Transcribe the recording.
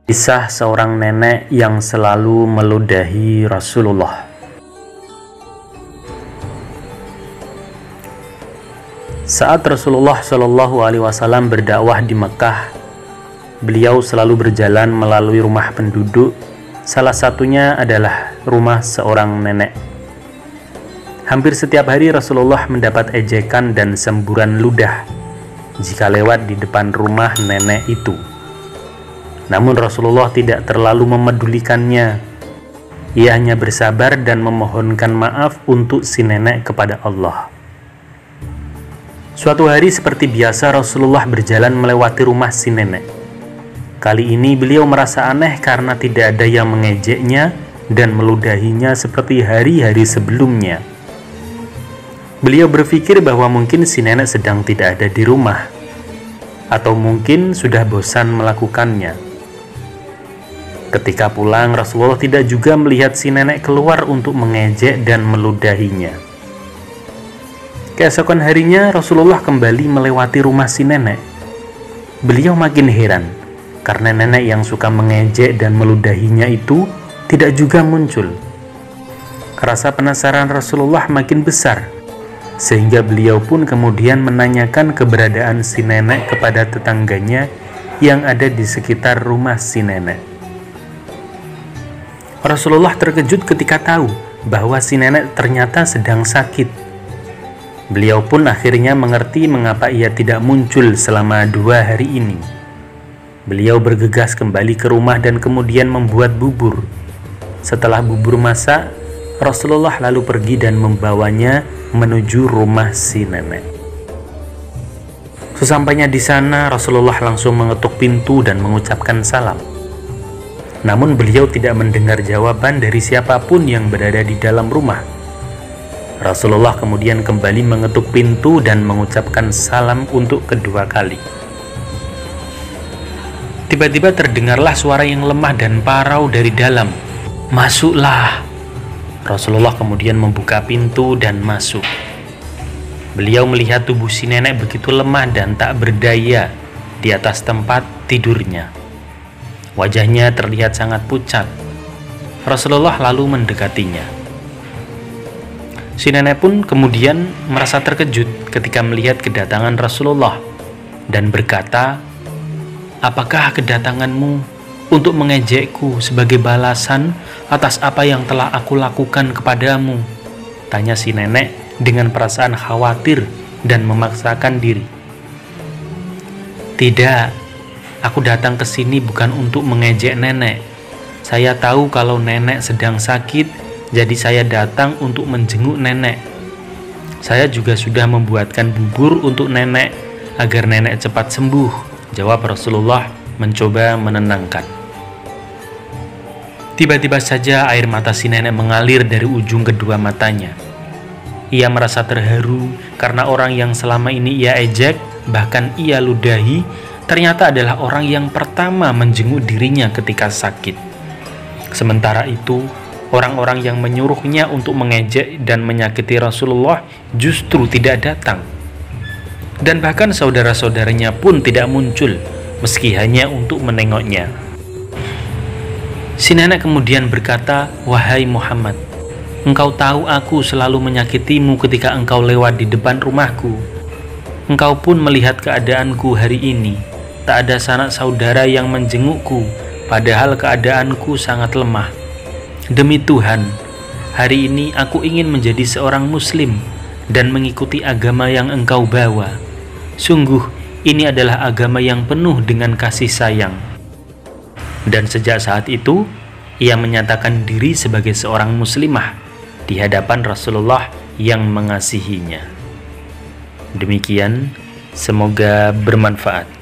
Kisah seorang nenek yang selalu meludahi Rasulullah. Saat Rasulullah Shallallahu Alaihi Wasallam berdakwah di Mekah, beliau selalu berjalan melalui rumah penduduk. Salah satunya adalah rumah seorang nenek. Hampir setiap hari Rasulullah mendapat ejekan dan semburan ludah jika lewat di depan rumah nenek itu. Namun Rasulullah tidak terlalu memedulikannya. Ia hanya bersabar dan memohonkan maaf untuk si nenek kepada Allah. Suatu hari seperti biasa Rasulullah berjalan melewati rumah si nenek. Kali ini beliau merasa aneh karena tidak ada yang mengejeknya dan meludahinya seperti hari-hari sebelumnya. Beliau berpikir bahwa mungkin si nenek sedang tidak ada di rumah, atau mungkin sudah bosan melakukannya. Ketika pulang, Rasulullah tidak juga melihat si nenek keluar untuk mengejek dan meludahinya. Keesokan harinya, Rasulullah kembali melewati rumah si nenek. Beliau makin heran, karena nenek yang suka mengejek dan meludahinya itu tidak juga muncul. Rasa penasaran Rasulullah makin besar, sehingga beliau pun kemudian menanyakan keberadaan si nenek kepada tetangganya yang ada di sekitar rumah si nenek. Rasulullah terkejut ketika tahu bahwa si nenek ternyata sedang sakit. Beliau pun akhirnya mengerti mengapa ia tidak muncul selama 2 hari ini. Beliau bergegas kembali ke rumah dan kemudian membuat bubur. Setelah bubur masak, Rasulullah lalu pergi dan membawanya menuju rumah si nenek. Sesampainya di sana, Rasulullah langsung mengetuk pintu dan mengucapkan salam. Namun beliau tidak mendengar jawaban dari siapapun yang berada di dalam rumah. Rasulullah kemudian kembali mengetuk pintu dan mengucapkan salam untuk kedua kali. Tiba-tiba terdengarlah suara yang lemah dan parau dari dalam. "Masuklah!" Rasulullah kemudian membuka pintu dan masuk. Beliau melihat tubuh si nenek begitu lemah dan tak berdaya di atas tempat tidurnya. Wajahnya terlihat sangat pucat. Rasulullah lalu mendekatinya. Si nenek pun kemudian merasa terkejut ketika melihat kedatangan Rasulullah dan berkata, "Apakah kedatanganmu untuk mengejekku sebagai balasan atas apa yang telah aku lakukan kepadamu?" tanya si nenek dengan perasaan khawatir dan memaksakan diri. "Tidak. Aku datang ke sini bukan untuk mengejek nenek. Saya tahu kalau nenek sedang sakit, jadi saya datang untuk menjenguk nenek. Saya juga sudah membuatkan bubur untuk nenek agar nenek cepat sembuh," jawab Rasulullah mencoba menenangkan. Tiba-tiba saja air mata si nenek mengalir dari ujung kedua matanya. Ia merasa terharu karena orang yang selama ini ia ejek, bahkan ia ludahi, ternyata adalah orang yang pertama menjenguk dirinya ketika sakit. Sementara itu, orang-orang yang menyuruhnya untuk mengejek dan menyakiti Rasulullah justru tidak datang. Dan bahkan saudara-saudaranya pun tidak muncul, meski hanya untuk menengoknya. Si nenek kemudian berkata, "Wahai Muhammad, engkau tahu aku selalu menyakitimu ketika engkau lewat di depan rumahku. Engkau pun melihat keadaanku hari ini. Tak ada sanak saudara yang menjengukku, padahal keadaanku sangat lemah. Demi Tuhan, hari ini aku ingin menjadi seorang muslim dan mengikuti agama yang engkau bawa. Sungguh, ini adalah agama yang penuh dengan kasih sayang." Dan sejak saat itu, ia menyatakan diri sebagai seorang muslimah di hadapan Rasulullah yang mengasihinya. Demikian, semoga bermanfaat.